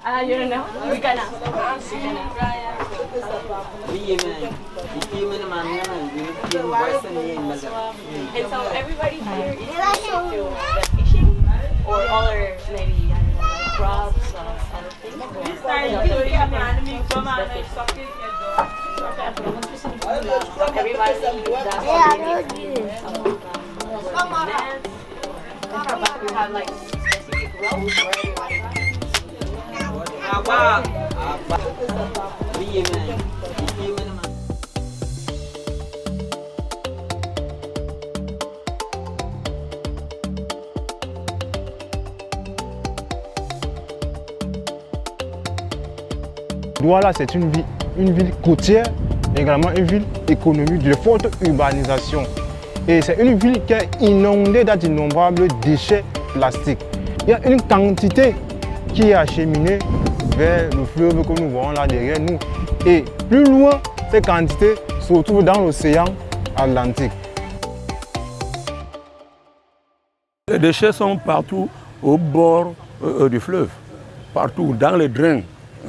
You don't know? We can ask. And so everybody here is related to the fishing or other maybe crops or other things. We have like specific roles for everybody. Douala, c'est une ville côtière, également une ville économique de forte urbanisation. Et c'est une ville qui est inondée d'innombrables déchets plastiques. Il y a une quantité qui est acheminée vers le fleuve que nous voyons là derrière nous. Et plus loin, ces quantités se retrouvent dans l'océan Atlantique. Les déchets sont partout au bord du fleuve, partout, dans les drains,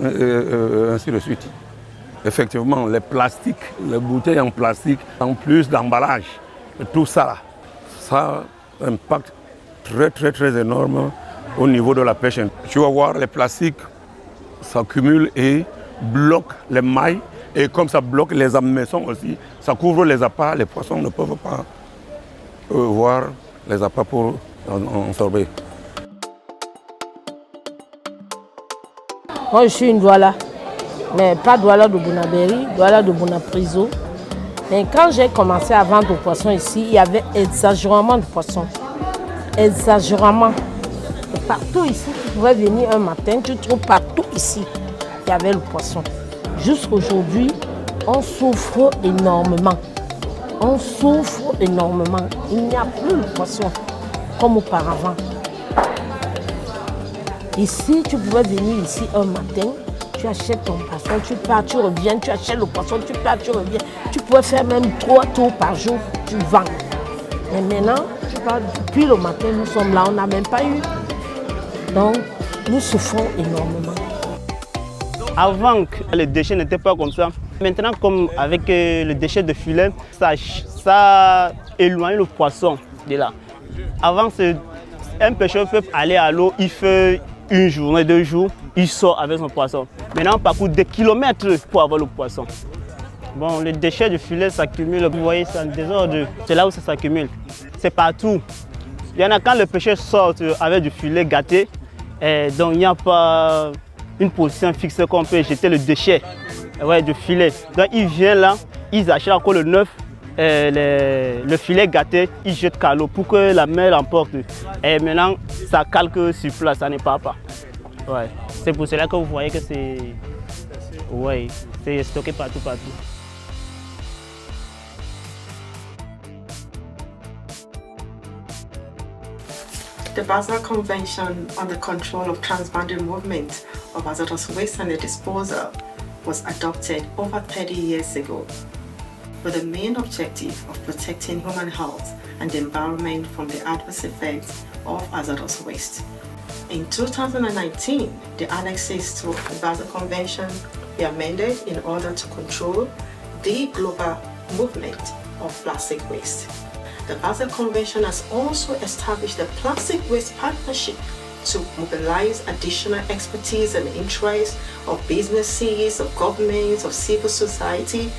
ainsi de suite. Effectivement, les plastiques, les bouteilles en plastique, en plus d'emballage, tout ça, ça a un impact très énorme au niveau de la pêche. Tu vas voir, les plastiques s'accumulent et bloquent les mailles. Et comme ça bloque les hameçons aussi, ça couvre les appâts. Les poissons ne peuvent pas voir les appâts pour en sorber. Moi, je suis une douala, mais pas douala de Bonaberi, douala de Bonapriso. Mais quand j'ai commencé à vendre des poissons ici, il y avait exagérément de poissons. Exagérément. Et partout ici, tu pouvais venir un matin, tu trouves partout ici, il y avait le poisson. Jusqu'aujourd'hui, on souffre énormément. On souffre énormément. Il n'y a plus de poisson comme auparavant. Ici, tu pouvais venir ici un matin, tu achètes ton poisson, tu pars, tu reviens, tu achètes le poisson, tu pars, tu reviens. Tu pouvais faire même 3 tours par jour, tu vends. Mais maintenant, tu pars, depuis le matin, nous sommes là, on n'a même pas eu. Donc, nous souffrons énormément. Avant, les déchets n'étaient pas comme ça. Maintenant, comme avec le déchet de filet, ça éloigne le poisson de là. Avant, un pêcheur peut aller à l'eau, il fait une journée, 2 jours, il sort avec son poisson. Maintenant, on parcourt des kilomètres pour avoir le poisson. Bon, les déchets de filet s'accumulent, vous voyez, c'est un désordre. C'est là où ça s'accumule. C'est partout. Il y en a quand le pêcheur sort avec du filet gâté, donc il n'y a pas une position fixe qu'on peut jeter le déchet du filet. Donc ils viennent là, ils achètent encore le neuf, le filet gâté, ils jettent qu'à l'eau pour que la mer l'emporte. Et maintenant, ça calque sur place, ça ne part pas. Ouais. C'est pour cela que vous voyez que c'est stocké partout. The Basel Convention on the Control of Transboundary Movement of Hazardous Waste and their Disposal was adopted over 30 years ago, with the main objective of protecting human health and the environment from the adverse effects of hazardous waste. In 2019, the annexes to the Basel Convention were amended in order to control the global movement of plastic waste. The Basel Convention has also established a Plastic Waste Partnership to mobilize additional expertise and interest of businesses, of governments, of civil society,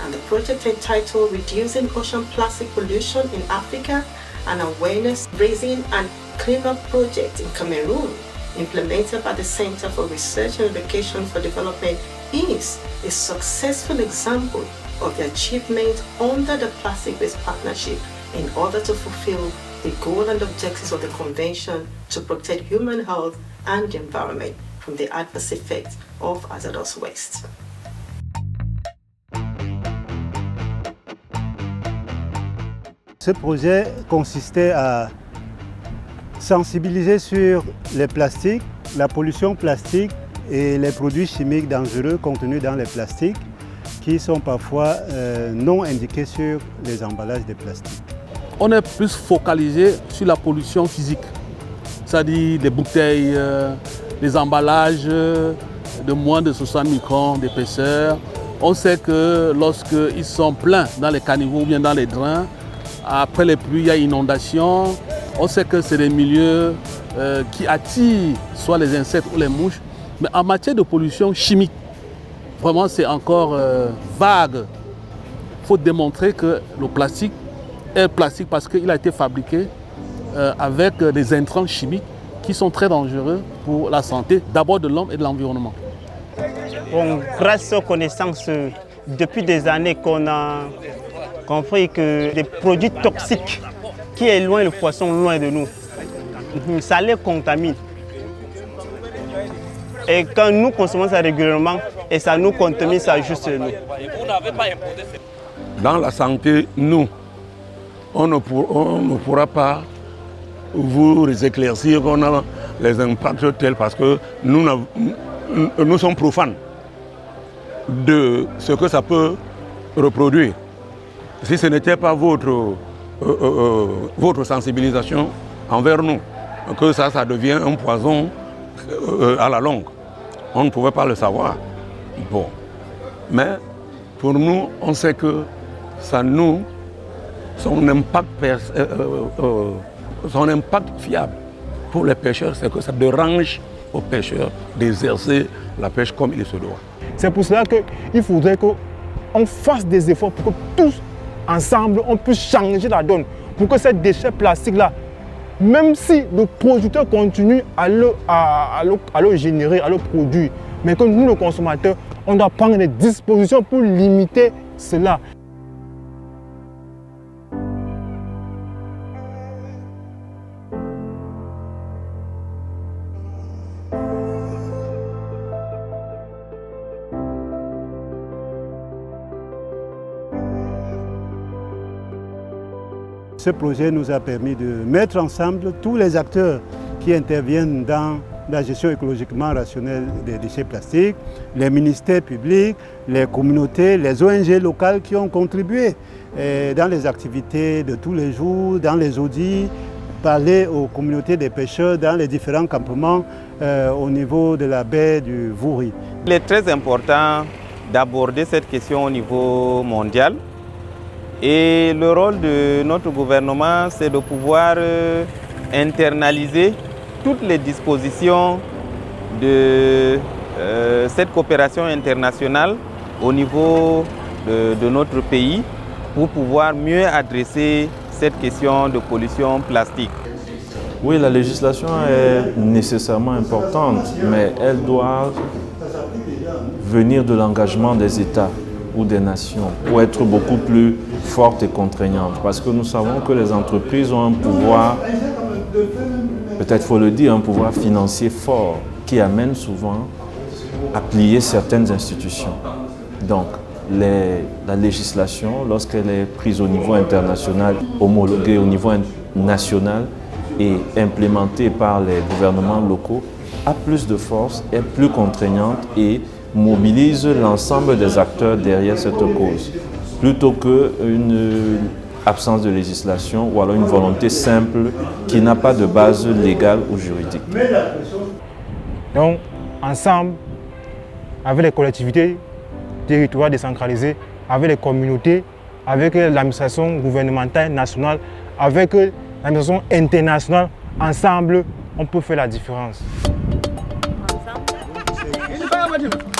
and the project entitled Reducing Ocean Plastic Pollution in Africa, an awareness raising and cleanup project in Cameroon, implemented by the Center for Research and Education for Development, is a successful example of the achievement under the Plastic Waste Partnership in order to fulfill the goal and objectives of the Convention to protect human health and the environment from the adverse effects of hazardous waste. Ce projet consistait à sensibiliser sur les plastiques, la pollution plastique et les produits chimiques dangereux contenus dans les plastiques qui sont parfois non indiqués sur les emballages de plastique. On est plus focalisé sur la pollution physique, c'est-à-dire les bouteilles, les emballages de moins de 60 microns d'épaisseur. On sait que lorsqu'ils sont pleins dans les caniveaux ou bien dans les drains, après les pluies, il y a inondation. On sait que c'est des milieux qui attirent soit les insectes ou les mouches. Mais en matière de pollution chimique, vraiment c'est encore vague. Il faut démontrer que le plastique est plastique parce qu'il a été fabriqué avec des intrants chimiques qui sont très dangereux pour la santé, d'abord de l'homme et de l'environnement. Bon, grâce aux connaissances, depuis des années qu'on a compris que des produits toxiques qui éloignent le poisson loin de nous, ça les contamine. Et quand nous consommons ça régulièrement, et ça nous contamine, ça juste nous. Dans la santé, nous, on ne pourra pas vous éclaircir qu'on a les impacts tels parce que nous sommes profanes de ce que ça peut reproduire. Si ce n'était pas votre sensibilisation envers nous, que ça devient un poison à la longue, on ne pouvait pas le savoir. Bon. Mais pour nous, on sait que son impact fiable pour les pêcheurs, c'est que ça dérange aux pêcheurs d'exercer la pêche comme il se doit. C'est pour cela qu'il faudrait qu'on fasse des efforts pour que tous, ensemble, on puisse changer la donne. Pour que ces déchets plastiques-là, même si le producteur continue à le générer, à le produire, mais que nous, les consommateurs, on doit prendre des dispositions pour limiter cela. Ce projet nous a permis de mettre ensemble tous les acteurs qui interviennent dans la gestion écologiquement rationnelle des déchets plastiques, les ministères publics, les communautés, les ONG locales qui ont contribué dans les activités de tous les jours, dans les audits, parler aux communautés des pêcheurs dans les différents campements au niveau de la baie du Vouri. Il est très important d'aborder cette question au niveau mondial. Et le rôle de notre gouvernement, c'est de pouvoir internaliser toutes les dispositions de cette coopération internationale au niveau de notre pays pour pouvoir mieux adresser cette question de pollution plastique. Oui, la législation est nécessairement importante, mais elle doit venir de l'engagement des États ou des nations pour être beaucoup plus forte et contraignante. Parce que nous savons que les entreprises ont un pouvoir, peut-être faut le dire, un pouvoir financier fort qui amène souvent à plier certaines institutions. Donc, la législation, lorsqu'elle est prise au niveau international, homologuée au niveau national et implémentée par les gouvernements locaux, a plus de force, est plus contraignante et mobilise l'ensemble des acteurs derrière cette cause, plutôt qu'une absence de législation ou alors une volonté simple qui n'a pas de base légale ou juridique. Donc, ensemble, avec les collectivités territoriales décentralisées, avec les communautés, avec l'administration gouvernementale nationale, avec l'administration internationale, ensemble, on peut faire la différence. Ensemble.